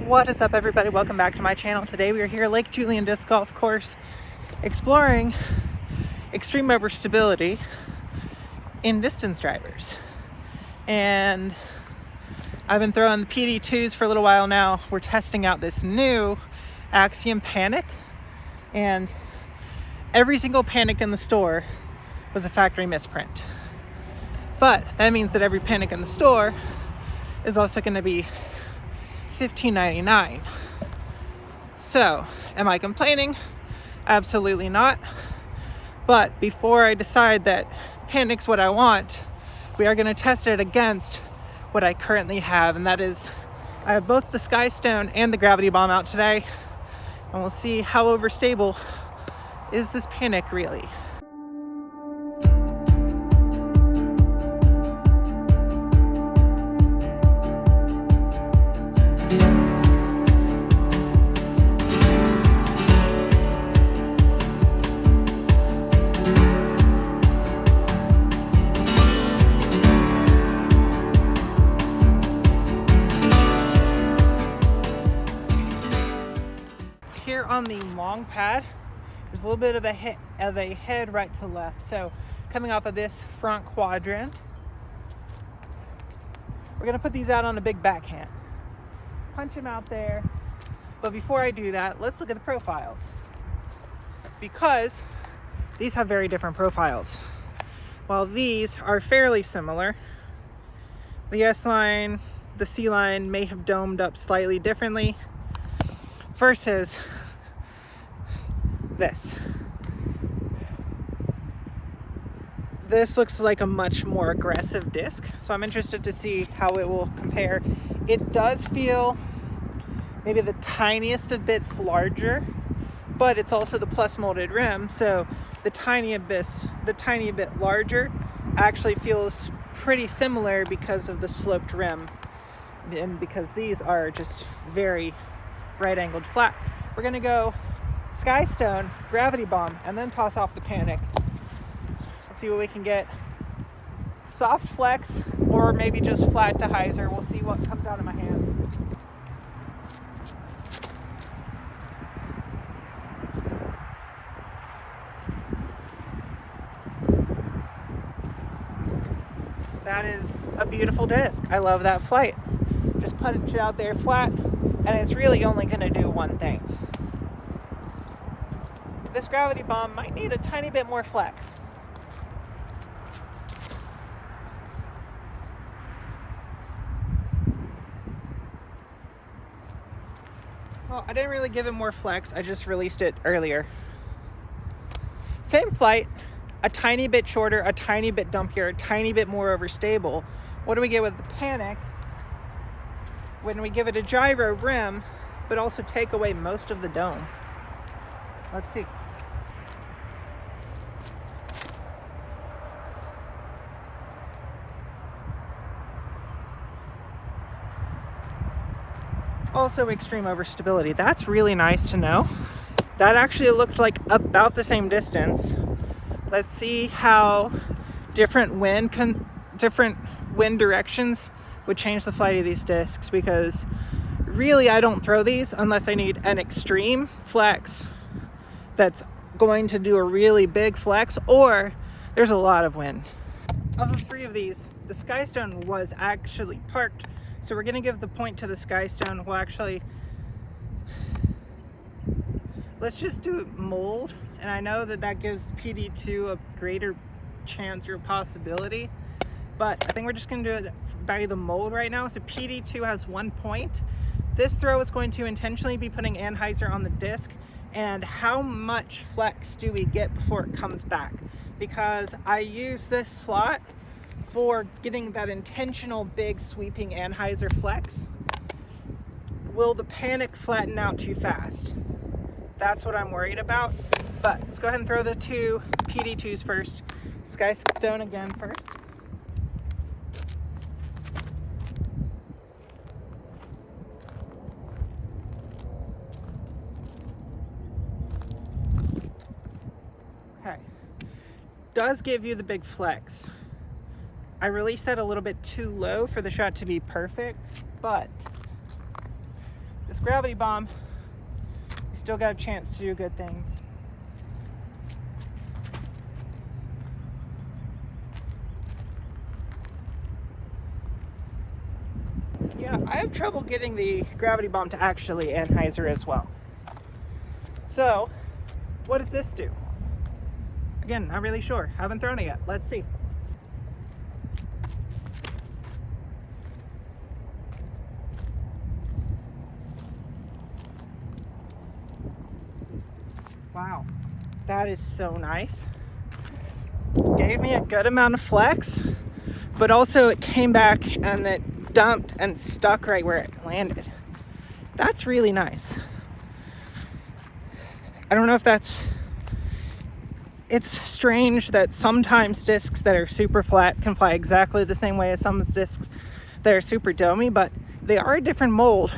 What is up, everybody? Welcome back to my channel. Today we are here at Lake Julian Disc Golf Course exploring extreme overstability in distance drivers. And I've been throwing the PD2s for a little while now. We're testing out this new Axiom Panic, and every single Panic in the store was a factory misprint. But that means that every Panic in the store is also going to be $15.99. So, am I complaining? Absolutely not. But before I decide that Panic's what I want, we are going to test it against what I currently have, and that is I have both the Skystone and the Gravity Bomb out today, and we'll see how overstable is this Panic really. Here on the long pad, there's a little bit of a head right to left. So coming off of this front quadrant, we're gonna put these out on a big backhand. Punch them out there. But before I do that, let's look at the profiles, because these have very different profiles. While these are fairly similar, the S-line, the C-line may have domed up slightly differently versus this. This looks like a much more aggressive disc, so I'm interested to see how it will compare. It does feel maybe the tiniest of bits larger, but it's also the plus molded rim, so the tiny bit larger actually feels pretty similar because of the sloped rim, and because these are just very right angled flat. We're gonna go Skystone, Gravity Bomb, and then toss off the Panic. Let's see what we can get. Soft flex, or maybe just flat to hyzer. We'll see what comes out of my hand. That is a beautiful disc. I love that flight. Just punch it out there flat, and it's really only gonna do one thing. This Gravity Bomb might need a tiny bit more flex. Well, I didn't really give it more flex, I just released it earlier. Same flight, a tiny bit shorter, a tiny bit dumpier, a tiny bit more overstable. What do we get with the Panic when we give it a gyro rim, but also take away most of the dome? Let's see. Also extreme overstability. That's really nice to know. That actually looked like about the same distance. Let's see how different wind directions would change the flight of these discs, because really I don't throw these unless I need an extreme flex that's going to do a really big flex, or there's a lot of wind. Of the three of these, the Skystone was actually parked, so we're gonna give the point to the Skystone. Well, actually, let's just do mold, and I know that gives PD2 a greater chance or possibility, but I think we're just gonna do it by the mold right now. So PD2 has 1 point. This throw is going to intentionally be putting anhyzer on the disc, and how much flex do we get before it comes back? Because I use this slot for getting that intentional big sweeping anhyzer flex. Will the Panic flatten out too fast? That's what I'm worried about. But let's go ahead and throw the two PD2s first. Skystone again first. Okay. Does give you the big flex. I released that a little bit too low for the shot to be perfect, but this gravity bomb, we still got a chance to do good things. Yeah, I have trouble getting the gravity bomb to actually anhyzer as well. So, what does this do? Again, not really sure. Haven't thrown it yet. Let's see. Wow, that is so nice. Gave me a good amount of flex, but also it came back and it dumped and stuck right where it landed. That's really nice. I don't know if it's strange that sometimes discs that are super flat can fly exactly the same way as some discs that are super domey, but they are a different mold.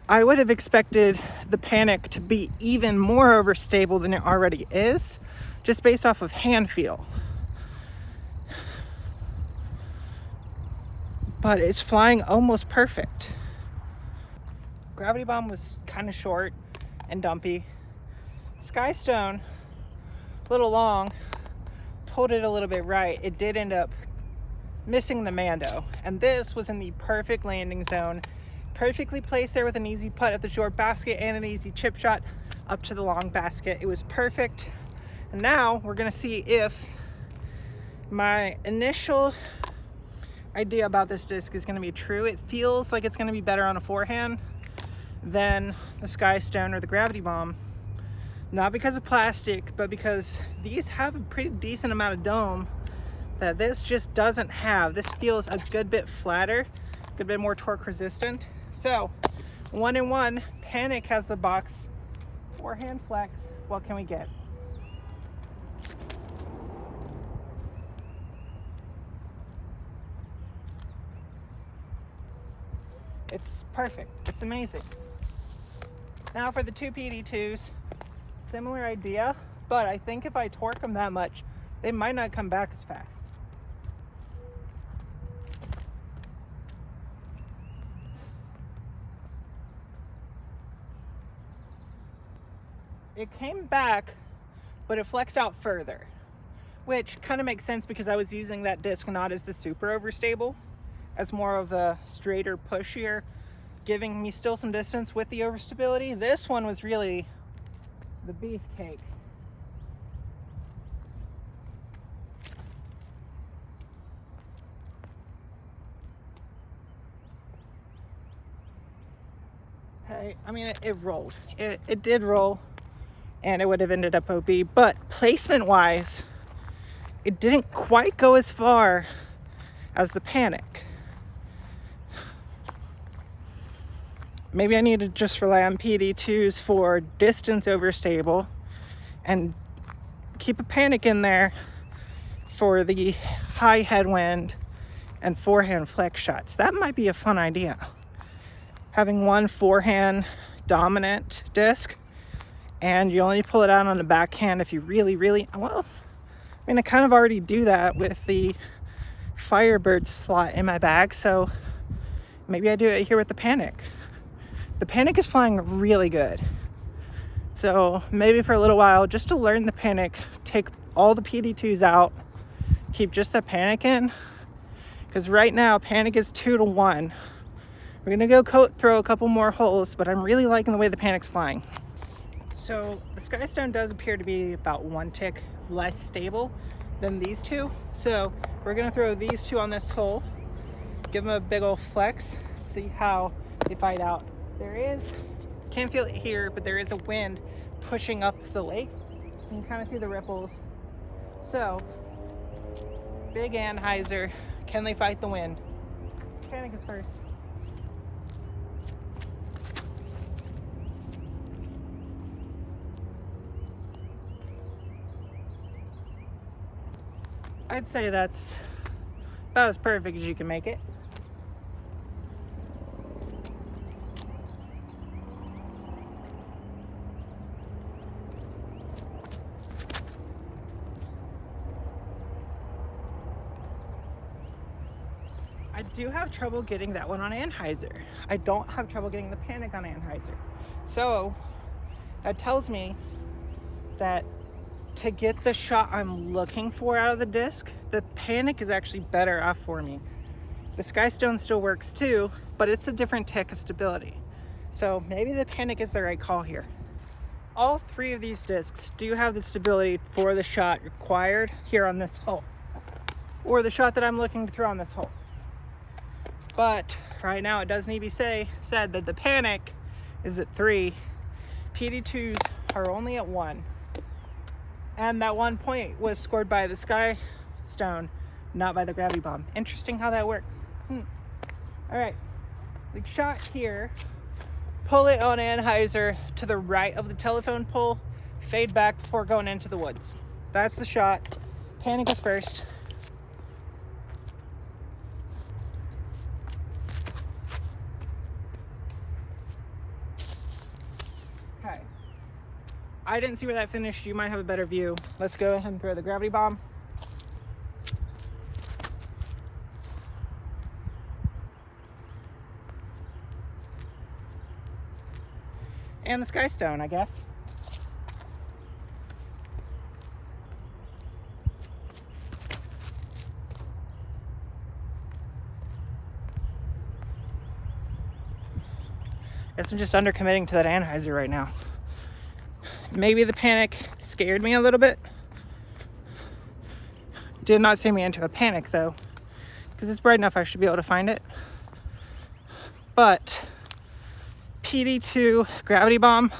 I would have expected the Panic to be even more overstable than it already is, just based off of hand feel. But it's flying almost perfect. Gravity bomb was kind of short and dumpy. Skystone, a little long, pulled it a little bit right. It did end up missing the Mando, and this was in the perfect landing zone, perfectly placed there with an easy putt at the short basket and an easy chip shot up to the long basket. It was perfect. And now we're gonna see if my initial idea about this disc is gonna be true. It feels like it's gonna be better on a forehand than the Skystone or the gravity bomb. Not because of plastic, but because these have a pretty decent amount of dome that this just doesn't have. This feels a good bit flatter, a good bit more torque resistant. So 1-in-1, Panic has the box forehand flex. What can we get? It's perfect. It's amazing. Now for the two PD2s, similar idea, but I think if I torque them that much, they might not come back as fast. It came back, but it flexed out further, which kind of makes sense because I was using that disc not as the super overstable, as more of the straighter, pushier, giving me still some distance with the overstability. This one was really the beefcake. Okay, I mean, it rolled. It did roll, and it would have ended up OB, but placement-wise, it didn't quite go as far as the Panic. Maybe I need to just rely on PD2s for distance overstable and keep a Panic in there for the high headwind and forehand flex shots. That might be a fun idea. Having one forehand dominant disc, and you only pull it out on the backhand if you really, well, I mean, I kind of already do that with the Firebird slot in my bag, so maybe I do it here with the Panic. The Panic is flying really good. So maybe for a little while, just to learn the Panic, take all the PD2s out, keep just the Panic in, because right now Panic is 2-1. We're gonna go throw a couple more holes, but I'm really liking the way the Panic's flying. So the Skystone does appear to be about one tick less stable than these two. So we're gonna throw these two on this hole, give them a big old flex, see how they fight out. There is, can't feel it here, but there is a wind pushing up the lake. You can kind of see the ripples. So, big anhyzer, can they fight the wind? Panic is first. I'd say that's about as perfect as you can make it. I do have trouble getting that one on Anheuser. I don't have trouble getting the Panic on Anheuser. So that tells me that to get the shot I'm looking for out of the disc, the Panic is actually better off for me. The Skystone still works too, but it's a different tick of stability. So maybe the Panic is the right call here. All three of these discs do have the stability for the shot required here on this hole, or the shot that I'm looking to throw on this hole. But right now it does need to be said that the Panic is at 3, PD2s are only at 1. And that 1 point was scored by the Skystone, not by the gravity bomb. Interesting how that works. All right, the shot here, pull it on Anheuser to the right of the telephone pole, fade back before going into the woods. That's the shot. Panic is first. Okay. I didn't see where that finished. You might have a better view. Let's go ahead and throw the gravity bomb. And the Skystone, I guess. Guess I'm just undercommitting to that Anheuser right now. Maybe the Panic scared me a little bit. Did not send me into a panic though, because it's bright enough I should be able to find it. But PD2 gravity bomb,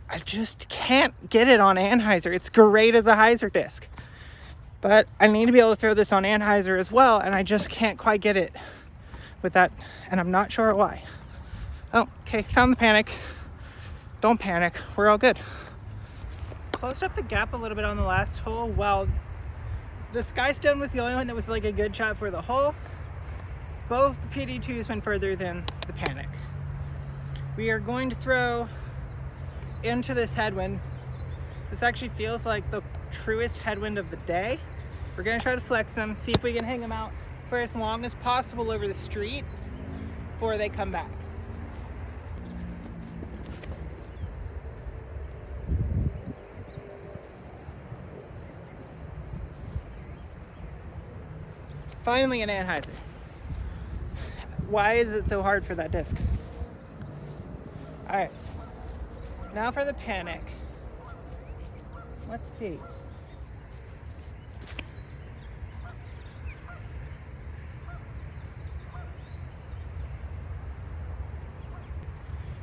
I just can't get it on Anheuser. It's great as a hyzer disc, but I need to be able to throw this on Anheuser as well, and I just can't quite get it with that, and I'm not sure why. Oh, okay, found the Panic. Don't panic, we're all good. Closed up the gap a little bit on the last hole. While the Skystone was the only one that was like a good shot for the hole, both the PD2s went further than the Panic. We are going to throw into this headwind. This actually feels like the truest headwind of the day. We're gonna try to flex them, see if we can hang them out for as long as possible over the street before they come back. Finally an Anheuser. Why is it so hard for that disc? All right, now for the Panic. Let's see.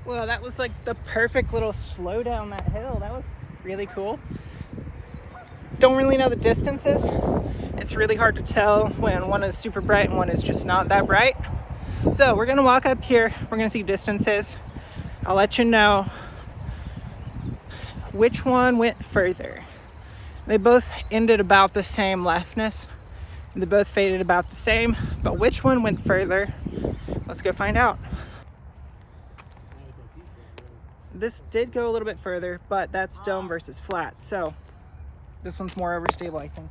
Well, that was like the perfect little slow down that hill. That was really cool. Don't really know the distances. It's really hard to tell when one is super bright and one is just not that bright. So we're gonna walk up here. We're gonna see distances. I'll let you know which one went further. They both ended about the same leftness. They both faded about the same, but which one went further? Let's go find out. This did go a little bit further, but that's dome versus flat. So this one's more overstable, I think.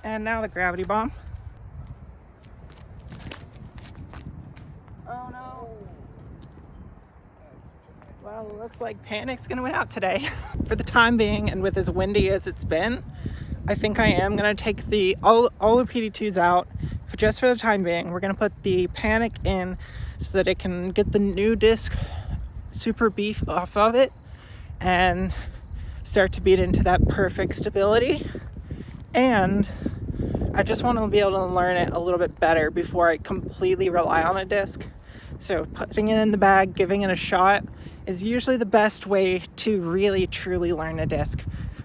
And now the gravity bomb. Oh no. Well, it looks like Panic's gonna win out today. For the time being, and with as windy as it's been, I think I am gonna take all the PD2s out. Just for the time being, we're gonna put the Panic in so that it can get the new disc super beef off of it and start to beat into that perfect stability. And I just want to be able to learn it a little bit better before I completely rely on a disc. So putting it in the bag, giving it a shot is usually the best way to really truly learn a disc.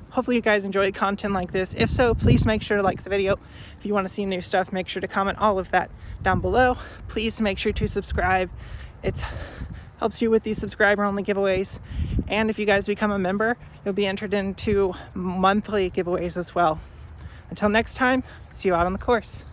Hopefully you guys enjoy content like this. If so, please make sure to like the video. If you want to see new stuff, make sure to comment all of that down below. Please make sure to subscribe. It helps you with these subscriber only giveaways. And if you guys become a member, you'll be entered into monthly giveaways as well. Until next time, see you out on the course.